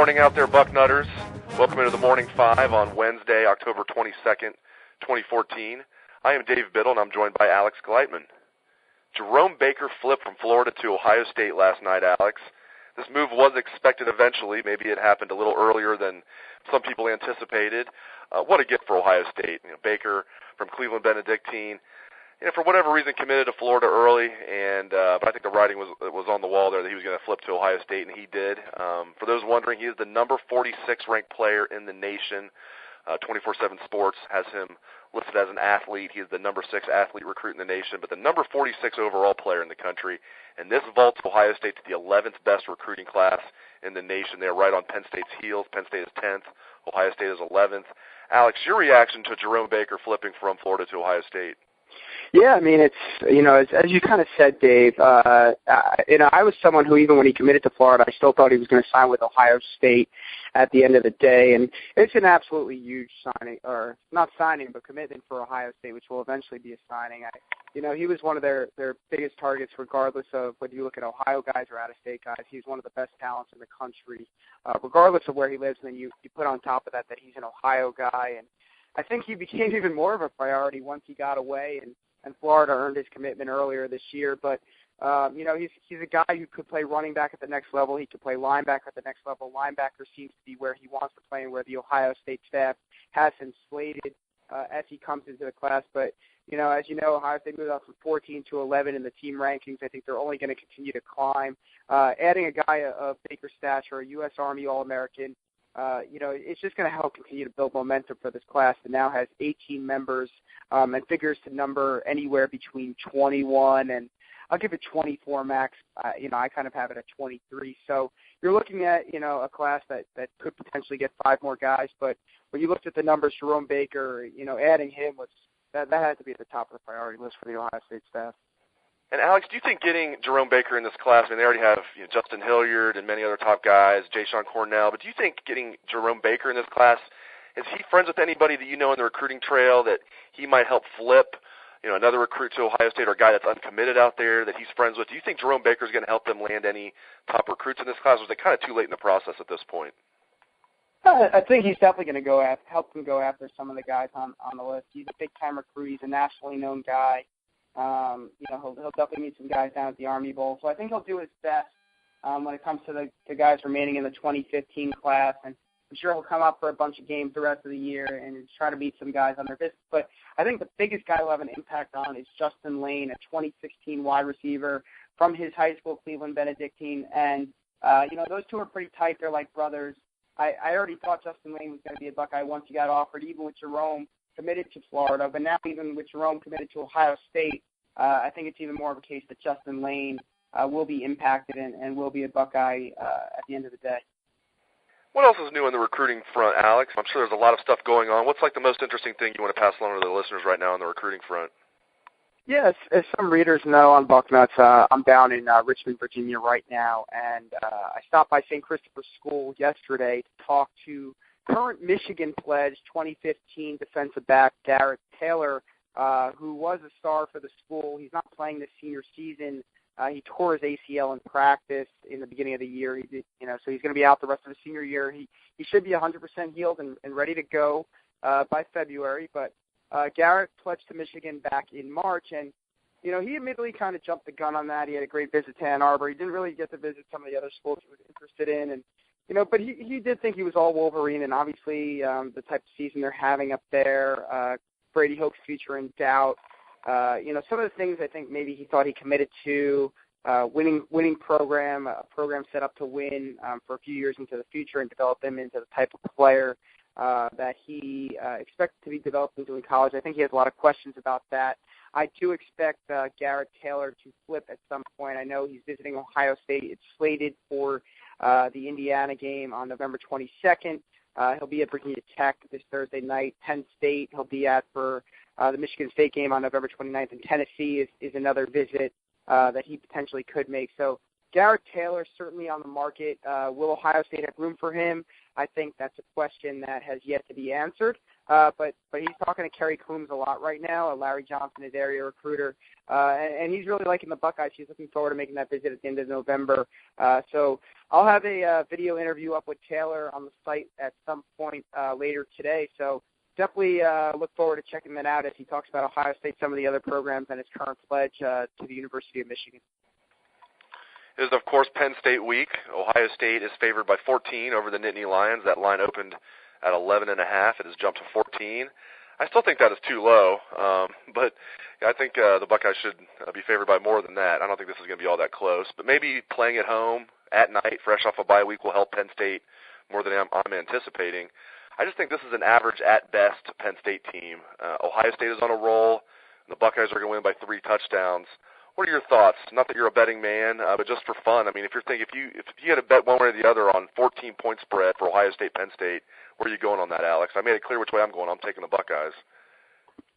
morning out there, Bucknutters. Welcome into the Morning Five on Wednesday, October 22nd, 2014. I am Dave Biddle, and I'm joined by Alex Gleitman. Jerome Baker flipped from Florida to Ohio State last night, Alex. This move was expected eventually. Maybe it happened a little earlier than some people anticipated. What a gift for Ohio State. Baker from Cleveland Benedictine, for whatever reason, committed to Florida early, but I think the writing was on the wall there that he was going to flip to Ohio State, and he did. For those wondering, he is the number 46 ranked player in the nation. 24/7 Sports has him listed as an athlete. He is the number 6 athlete recruit in the nation, but the number 46 overall player in the country. And this vaults Ohio State to the 11th best recruiting class in the nation. They're right on Penn State's heels. Penn State is 10th. Ohio State is 11th. Alex, your reaction to Jerome Baker flipping from Florida to Ohio State? Yeah, I mean, it's, as you kind of said, Dave, I was someone who, even when he committed to Florida, I still thought he was going to sign with Ohio State at the end of the day. And it's an absolutely huge signing, or not signing, but commitment for Ohio State, which will eventually be a signing. He was one of their biggest targets, regardless of whether you look at Ohio guys or out-of-state guys. He's one of the best talents in the country, regardless of where he lives. And then you put on top of that he's an Ohio guy. And I think he became even more of a priority once he got away, and Florida earned his commitment earlier this year. But, he's a guy who could play running back at the next level. He could play linebacker at the next level. Linebacker seems to be where he wants to play and where the Ohio State staff has him slated as he comes into the class. But, as you know, Ohio State moved up from 14 to 11 in the team rankings. I think they're only going to continue to climb. Adding a guy of Baker's stature, a U.S. Army All-American, it's just going to help continue to build momentum for this class that now has 18 members and figures to number anywhere between 21 and I'll give it 24 max. I kind of have it at 23. So you're looking at, a class that could potentially get 5 more guys. But when you looked at the numbers, Jerome Baker, adding him that had to be at the top of the priority list for the Ohio State staff. And, Alex, do you think getting Jerome Baker in this class, they already have Justin Hilliard and many other top guys, Jayshon Cornell, but do you think getting Jerome Baker in this class, is he friends with anybody that you know in the recruiting trail that he might help flip, another recruit to Ohio State or a guy that's uncommitted out there that he's friends with? Do you think Jerome Baker is going to help them land any top recruits in this class, or is it kind of too late in the process at this point? I think he's definitely going to help them go after some of the guys on the list. He's a big-time recruit. He's a nationally known guy. He'll definitely meet some guys down at the Army Bowl. So I think he'll do his best when it comes to the guys remaining in the 2015 class. And I'm sure he'll come up for a bunch of games the rest of the year and try to meet some guys on their business. But I think the biggest guy he'll have an impact on is Justin Lane, a 2016 wide receiver from his high school, Cleveland Benedictine. And, those two are pretty tight. They're like brothers. I already thought Justin Lane was going to be a Buckeye once he got offered, even with Jerome committed to Florida. But now even with Jerome committed to Ohio State, I think it's even more of a case that Justin Lane will be impacted and will be a Buckeye at the end of the day. What else is new on the recruiting front, Alex? I'm sure there's a lot of stuff going on. What's the most interesting thing you want to pass along to the listeners right now on the recruiting front? Yes, as some readers know on Bucknuts, I'm down in Richmond, Virginia right now, and I stopped by St. Christopher's School yesterday to talk to current Michigan pledge 2015 defensive back Garrett Taylor, who was a star for the school. He's not playing this senior season. He tore his ACL in practice in the beginning of the year. He did, so he's going to be out the rest of the senior year. He should be 100% healed and ready to go by February. But Garrett pledged to Michigan back in March, and he admittedly kind of jumped the gun on that. He had a great visit to Ann Arbor. He didn't really get to visit some of the other schools he was interested in, and but he did think he was all Wolverine, and obviously the type of season they're having up there, Brady Hoke's future in doubt. Some of the things I think maybe he thought he committed to, winning program, a program set up to win for a few years into the future and develop him into the type of player that he expected to be developed into in college. I think he has a lot of questions about that. I do expect Garrett Taylor to flip at some point. I know he's visiting Ohio State. It's slated for the Indiana game on November 22nd. He'll be at Virginia Tech this Thursday night. Penn State he'll be at for the Michigan State game on November 29th. And Tennessee is another visit that he potentially could make. So Garrett Taylor certainly on the market. Will Ohio State have room for him? I think that's a question that has yet to be answered. but he's talking to Kerry Coombs a lot right now. Larry Johnson, his area recruiter, and he's really liking the Buckeyes. He's looking forward to making that visit at the end of November. So I'll have a video interview up with Taylor on the site at some point later today. So definitely look forward to checking that out as he talks about Ohio State, some of the other programs, and his current pledge to the University of Michigan. It is, of course, Penn State week. Ohio State is favored by 14 over the Nittany Lions. That line opened at 11.5. It has jumped to 14. I still think that is too low, but I think the Buckeyes should be favored by more than that. I don't think this is going to be all that close, but maybe playing at home at night, fresh off a bye week, will help Penn State more than I'm anticipating. I just think this is an average at best Penn State team. Ohio State is on a roll. The Buckeyes are going to win by 3 touchdowns. What are your thoughts? Not that you're a betting man, but just for fun. I mean, if you had to bet one way or the other on 14-point spread for Ohio State, Penn State, where are you going on that, Alex? I made it clear which way I'm going. I'm taking the Buckeyes.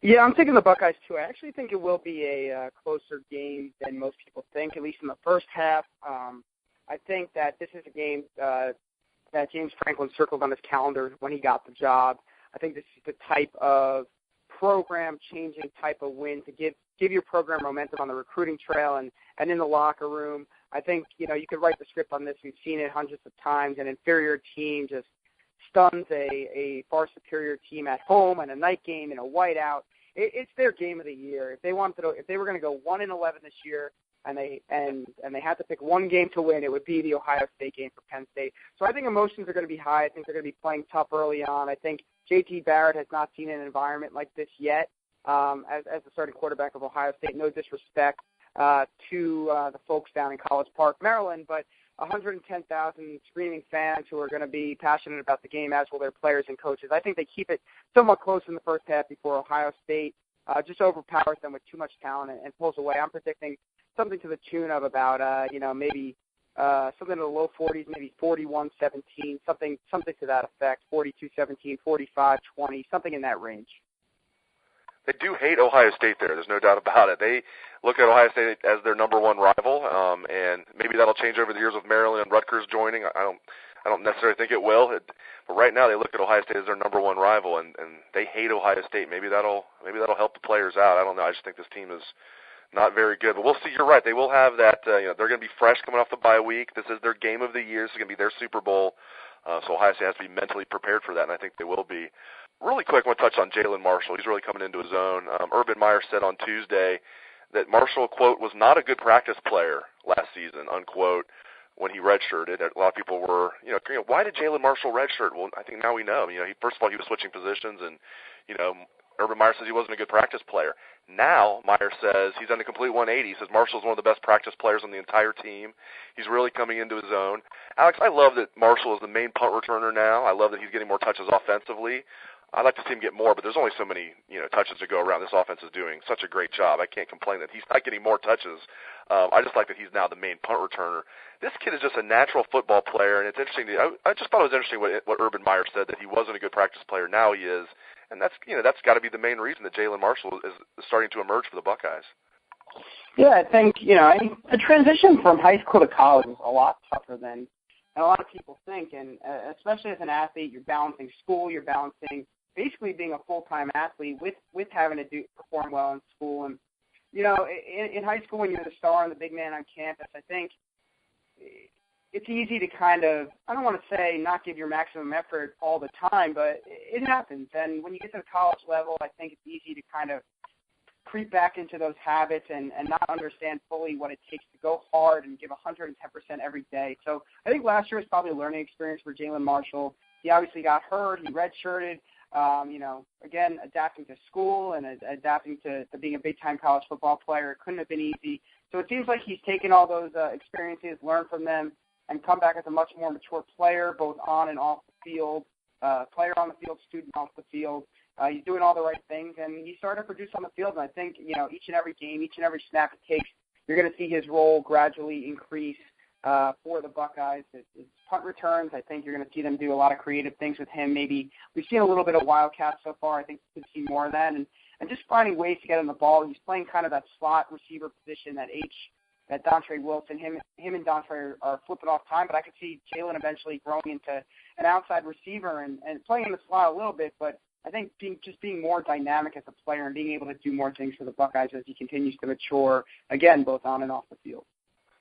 Yeah, I'm taking the Buckeyes too. I actually think it will be a closer game than most people think, at least in the first half. I think that this is a game that James Franklin circled on his calendar when he got the job. I think this is the type of program-changing type of win to give your program momentum on the recruiting trail and in the locker room. I think, you could write the script on this. We've seen it hundreds of times. An inferior team just stuns a far superior team at home in a night game in a whiteout. It's their game of the year. If they were going to go 1-11 this year and they had to pick one game to win, it would be the Ohio State game for Penn State. So I think emotions are going to be high. I think they're going to be playing tough early on. I think J.T. Barrett has not seen an environment like this yet as the starting quarterback of Ohio State. No disrespect to the folks down in College Park, Maryland, but 110,000 screaming fans who are going to be passionate about the game, as will their players and coaches. I think they keep it somewhat close in the first half before Ohio State just overpowers them with too much talent and pulls away. I'm predicting something to the tune of about, maybe something in the low 40s, maybe 41-17, something to that effect, 42-17, 45-20, something in that range. They do hate Ohio State there. There's no doubt about it. They look at Ohio State as their number one rival, and maybe that'll change over the years with Maryland and Rutgers joining. I don't necessarily think it will. But right now they look at Ohio State as their number one rival, and they hate Ohio State. Maybe that'll help the players out. I don't know. I just think this team is not very good. But we'll see. You're right. They will have that. They're going to be fresh coming off the bye week. This is their game of the year. This is going to be their Super Bowl. So Ohio State has to be mentally prepared for that, and I think they will be. Really quick, I want to touch on Jalin Marshall. He's really coming into his own. Urban Meyer said on Tuesday that Marshall, quote, was not a good practice player last season, unquote, when he redshirted. A lot of people were, why did Jalin Marshall redshirt? Well, I think now we know. First of all, he was switching positions, and, Urban Meyer says he wasn't a good practice player. Now, Meyer says he's done a complete 180. He says Marshall's one of the best practice players on the entire team. He's really coming into his own. Alex, I love that Marshall is the main punt returner now. I love that he's getting more touches offensively. I'd like to see him get more, but there's only so many touches to go around. This offense is doing such a great job. I can't complain that he's not getting more touches. I just like that he's now the main punt returner. This kid is just a natural football player, and it's interesting. I just thought it was interesting what Urban Meyer said, that he wasn't a good practice player. Now he is, and that's got to be the main reason that Jalin Marshall is starting to emerge for the Buckeyes. Yeah, I think the transition from high school to college is a lot tougher than a lot of people think, and especially as an athlete, you're balancing school, you're balancing basically being a full-time athlete with having to perform well in school. And, in high school when you're the star and the big man on campus, I think it's easy to kind of, I don't want to say not give your maximum effort all the time, but it happens. And when you get to the college level, I think it's easy to kind of creep back into those habits and not understand fully what it takes to go hard and give 110% every day. So I think last year was probably a learning experience for Jalin Marshall. He obviously got hurt. He redshirted. Again, adapting to school and adapting to being a big-time college football player, it couldn't have been easy. So it seems like he's taken all those experiences, learned from them, and come back as a much more mature player, both on and off the field, player on the field, student off the field. He's doing all the right things, and he's starting to produce on the field. And I think, each and every game, each and every snap it takes, you're going to see his role gradually increase for the Buckeyes. His punt returns, I think you're going to see them do a lot of creative things with him. Maybe we've seen a little bit of Wildcat so far. I think we could see more of that. And just finding ways to get him the ball. He's playing kind of that slot receiver position, that Dontre Wilson. Him and Dontre are flipping off time, but I could see Jalin eventually growing into an outside receiver and playing in the slot a little bit, but I think being more dynamic as a player and being able to do more things for the Buckeyes as he continues to mature, again, both on and off the field.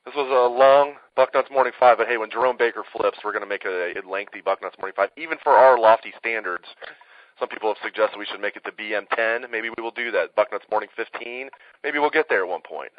This was a long Bucknuts Morning 5, but hey, when Jerome Baker flips, we're going to make a lengthy Bucknuts Morning 5, even for our lofty standards. Some people have suggested we should make it to BM10. Maybe we will do that. Bucknuts Morning 15. Maybe we'll get there at one point.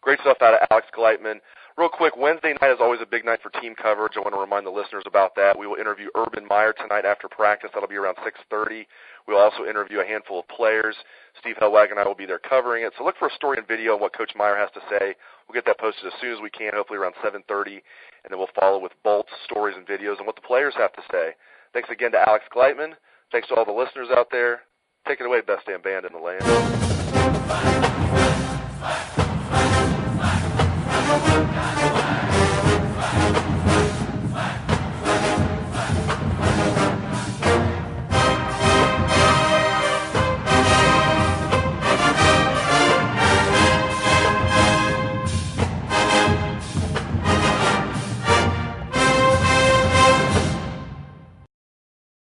Great stuff out of Alex Gleitman. Real quick, Wednesday night is always a big night for team coverage. I want to remind the listeners about that. We will interview Urban Meyer tonight after practice. That'll be around 6:30. We'll also interview a handful of players. Steve Hellwag and I will be there covering it. So look for a story and video on what Coach Meyer has to say. We'll get that posted as soon as we can, hopefully around 7:30, and then we'll follow with bolts, stories, and videos on what the players have to say. Thanks again to Alex Gleitman. Thanks to all the listeners out there. Take it away, best damn band in the land.